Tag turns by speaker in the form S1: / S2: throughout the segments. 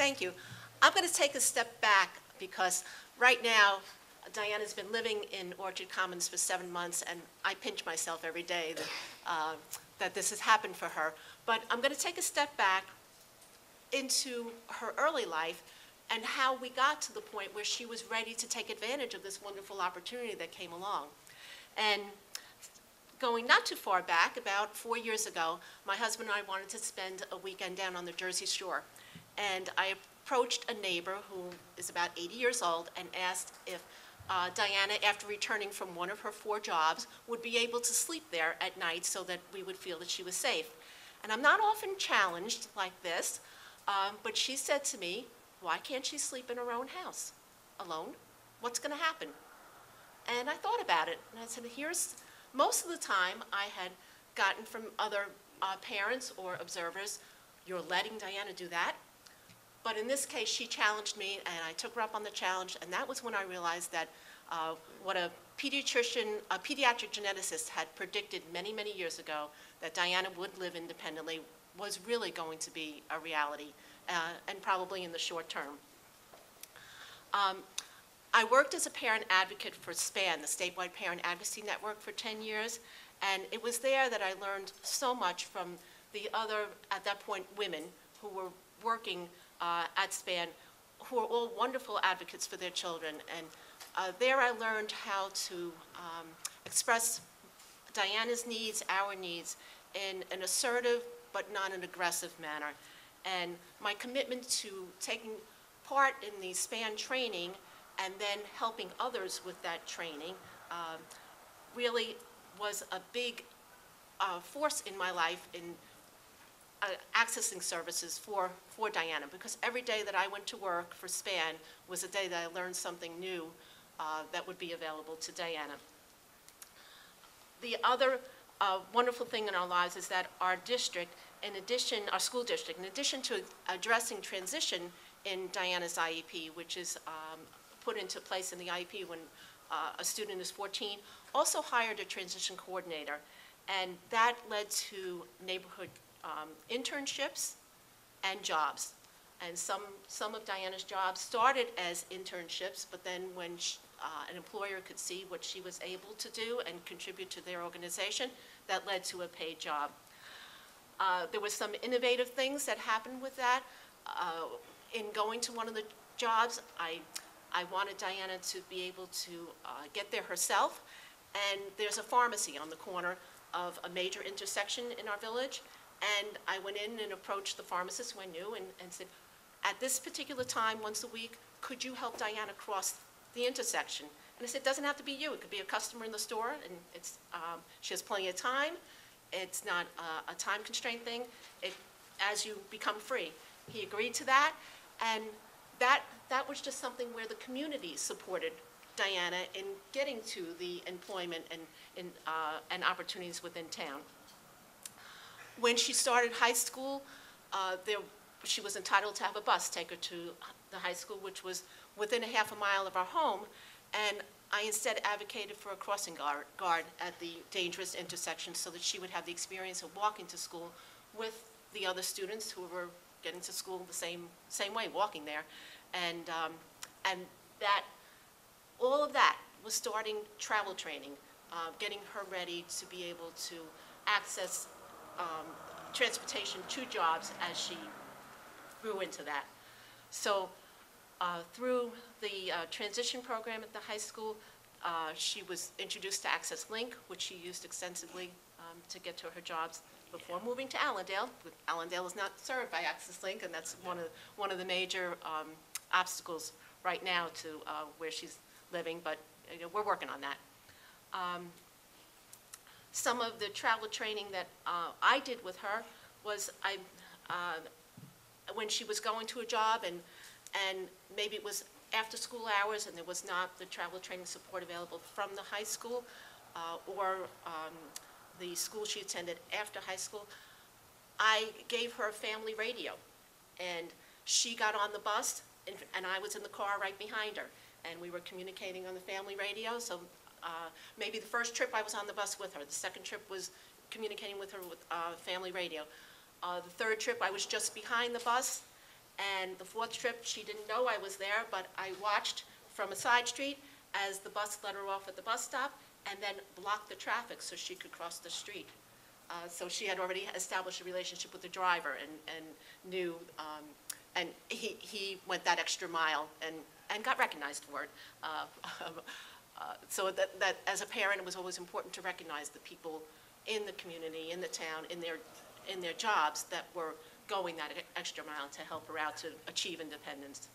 S1: Thank you. I'm going to take a step back because right now, Diana's been living in Orchard Commons for 7 months, and I pinch myself every day that this has happened for her. But I'm going to take a step back into her early life and how we got to the point where she was ready to take advantage of this wonderful opportunity that came along. And going not too far back, about 4 years ago, my husband and I wanted to spend a weekend down on the Jersey Shore. And I approached a neighbor who is about 80 years old and asked if Diana, after returning from one of her 4 jobs, would be able to sleep there at night so that we would feel that she was safe. And I'm not often challenged like this, but she said to me, why can't she sleep in her own house alone? What's going to happen? And I thought about it, and I said, most of the time I had gotten from other parents or observers, you're letting Diana do that. But in this case, she challenged me, and I took her up on the challenge, and that was when I realized that what a pediatric geneticist had predicted many, many years ago, that Diana would live independently, was really going to be a reality, and probably in the short term. I worked as a parent advocate for SPAN, the Statewide Parent Advocacy Network, for 10 years, and it was there that I learned so much from the other, at that point, women who were working at SPAN, who are all wonderful advocates for their children. And there I learned how to express Diana's needs, our needs, in an assertive but not an aggressive manner. And my commitment to taking part in the SPAN training and then helping others with that training really was a big force in my life in accessing services for Diana, because every day that I went to work for SPAN was a day that I learned something new that would be available to Diana. The other wonderful thing in our lives is that our district, our school district, in addition to addressing transition in Diana's IEP, which is put into place in the IEP when a student is 14, also hired a transition coordinator. And that led to neighborhood internships and jobs. And some of Diana's jobs started as internships, but then when an employer could see what she was able to do and contribute to their organization, that led to a paid job. There were some innovative things that happened with that. In going to one of the jobs, I wanted Diana to be able to get there herself. And there's a pharmacy on the corner of a major intersection in our village. And I went in and approached the pharmacist who I knew and said, at this particular time, once a week, could you help Diana cross the intersection? And I said, it doesn't have to be you. It could be a customer in the store, and she has plenty of time. It's not a time constraint thing. As you become free. He agreed to that, and that was just something where the community supported Diana in getting to the employment and opportunities within town. When she started high school, she was entitled to have a bus take her to the high school, which was within a half a mile of our home, and I instead advocated for a crossing guard at the dangerous intersection so that she would have the experience of walking to school with the other students who were getting to school the same way, walking there, and that all of that was starting travel training, getting her ready to be able to access transportation to jobs as she grew into that. So through the transition program at the high school, she was introduced to Access Link, which she used extensively to get to her jobs before moving to Allendale. Allendale is not served by Access Link, and that's one of the major obstacles right now to where she's living, but we're working on that. Some of the travel training that I did with her was when she was going to a job and maybe it was after school hours and there was not the travel training support available from the high school or the school she attended after high school, I gave her a family radio, and she got on the bus and I was in the car right behind her, and we were communicating on the family radio. So maybe the first trip I was on the bus with her, the second trip was communicating with her with family radio. The third trip I was just behind the bus, And the fourth trip, she didn't know I was there, but I watched from a side street as the bus let her off at the bus stop and then blocked the traffic so she could cross the street. So she had already established a relationship with the driver and knew, and he went that extra mile and got recognized for it. So that as a parent, it was always important to recognize the people in the community, in the town, in their jobs that were going that extra mile to help her out to achieve independence.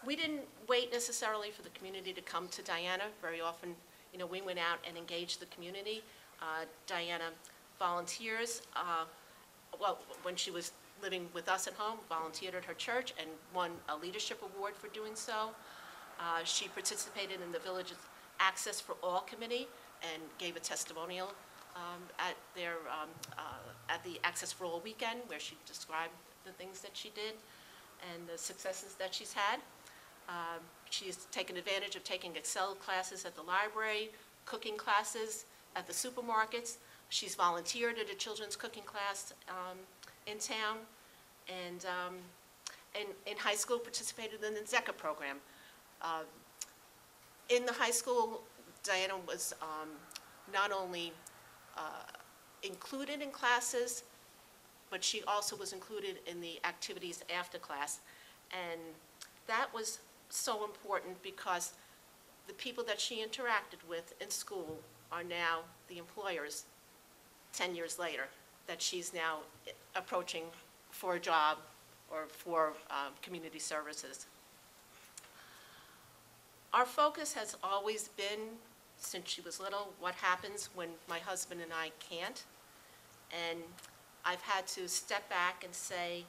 S1: We didn't wait necessarily for the community to come to Diana. Very often, we went out and engaged the community. Diana volunteers, well, when she was living with us at home, volunteered at her church and won a leadership award for doing so. She participated in the Village's Access for All Committee and gave a testimonial at the Access for All weekend, where she described the things that she did and the successes that she's had. She's taken advantage of taking Excel classes at the library, cooking classes at the supermarkets. She's volunteered at a children's cooking class in town, and in high school participated in the ZECA program. In the high school, Diana was not only included in classes, but she also was included in the activities after class. And that was so important because the people that she interacted with in school are now the employers 10 years later that she's now approaching for a job or for community services. Our focus has always been, since she was little, what happens when my husband and I can't. And I've had to step back and say,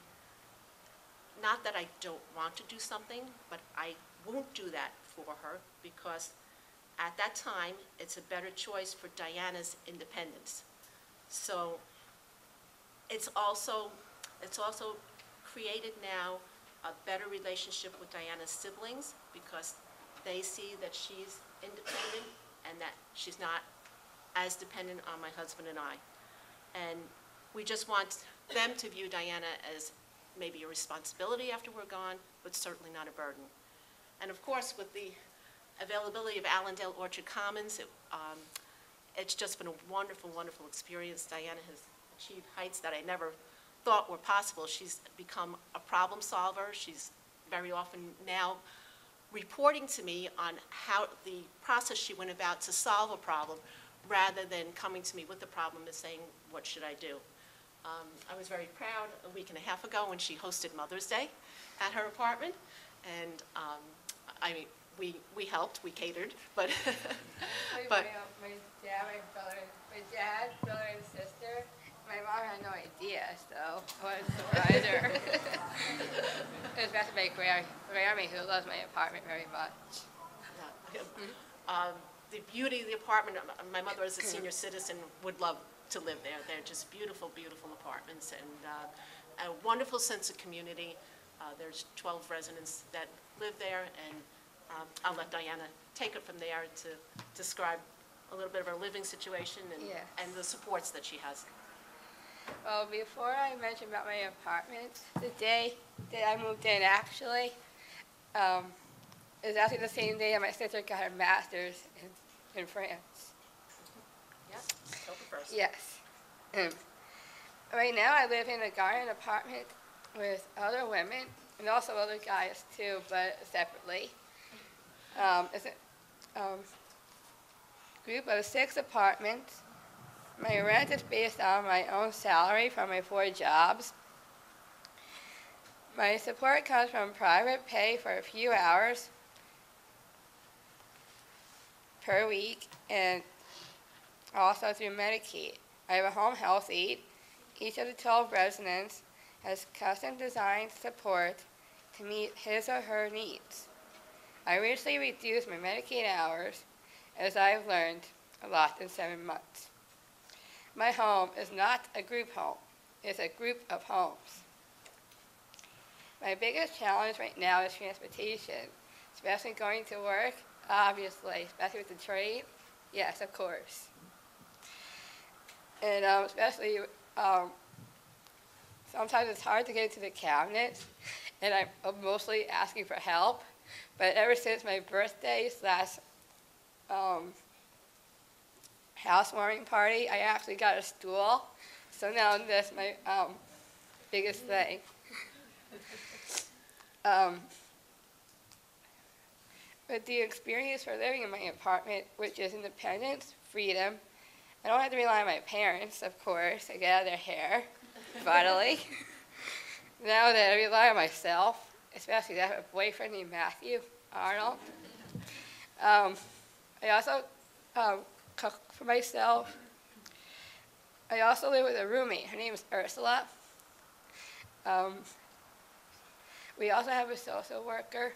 S1: not that I don't want to do something, but I won't do that for her because at that time, it's a better choice for Diana's independence. So it's also created now a better relationship with Diana's siblings because they see that she's independent and that she's not as dependent on my husband and I. And we just want them to view Diana as maybe a responsibility after we're gone, but certainly not a burden. And of course, with the availability of Allendale Orchard Commons, it's just been a wonderful, wonderful experience. Diana has achieved heights that I never thought were possible. She's become a problem solver. She's very often now reporting to me on how the process she went about to solve a problem rather than coming to me with the problem and saying, what should I do? I was very proud a week and a half ago when she hosted Mother's Day at her apartment. And I mean, we helped, we catered, but but
S2: my dad, brother, and sister. My mom had no idea, so I was surprised her. Especially my Grammy, who loves my apartment very much.
S1: The beauty of the apartment, my mother as a senior citizen would love to live there. They're just beautiful, beautiful apartments and a wonderful sense of community. There's 12 residents that live there, and I'll let Diana take it from there to describe a little bit of her living situation and the supports that she has.
S2: Well, before I mention about my apartment, the day that I moved in actually, it was actually the same day that my sister got her master's in France.
S1: Yes, October 1st.
S2: Yes. Right now I live in a garden apartment with other women and also other guys too, but separately. It's a group of 6 apartments. My rent is based on my own salary from my 4 jobs. My support comes from private pay for a few hours per week and also through Medicaid. I have a home health aide. Each of the 12 residents has custom designed support to meet his or her needs. I recently reduced my Medicaid hours as I've learned a lot in 7 months. My home is not a group home. It's a group of homes. My biggest challenge right now is transportation, especially going to work, obviously, especially with the train. Yes, of course. And especially sometimes it's hard to get into the cabinets, and I'm mostly asking for help. But ever since my birthday / housewarming party, I actually got a stool. So now that's my biggest thing. But the experience for living in my apartment, which is independence, freedom, I don't have to rely on my parents, of course. I get out of their hair, finally. Now that I rely on myself, especially that I have a boyfriend named Matthew Arnold. I also cook for myself. I also live with a roommate. Her name is Ursula. We also have a social worker,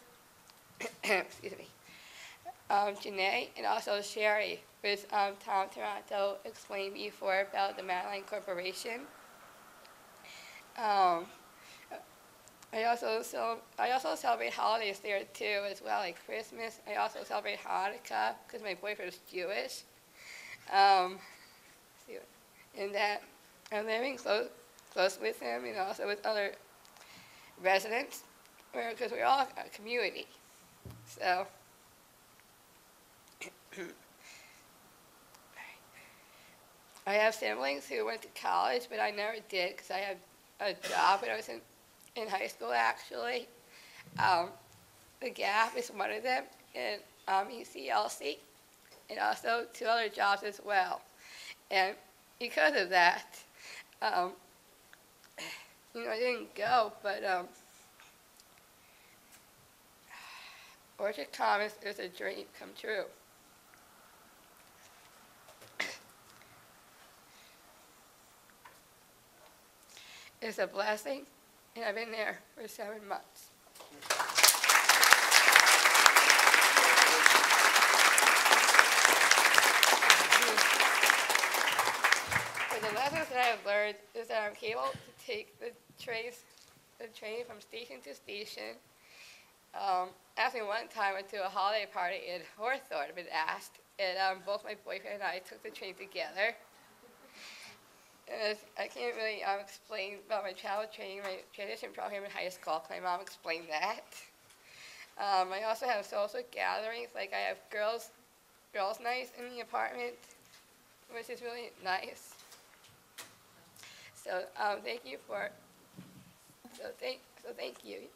S2: excuse me, Janae, and also Sherry, which Tom Toronto explained before about the Madeline Corporation. I also celebrate holidays there too, as well, like Christmas. I also celebrate Hanukkah because my boyfriend is Jewish. And that I'm living close with him and also with other residents, because we're all a community. So, I have siblings who went to college, but I never did because I had a job when I was in high school, actually. The Gap is one of them, and ECLC, and also 2 other jobs as well. And because of that, I didn't go, but Orchard Commons is a dream come true. It's a blessing, and I've been there for 7 months. But the lessons that I have learned is that I'm able to take the train from station to station. Actually, one time I went to a holiday party in Hawthorne, I've been asked, and both my boyfriend and I took the train together. And I can't really explain about my child training, my transition program in high school, because my mom explained that. I also have social gatherings, like I have girls' nights in the apartment, which is really nice. So thank you.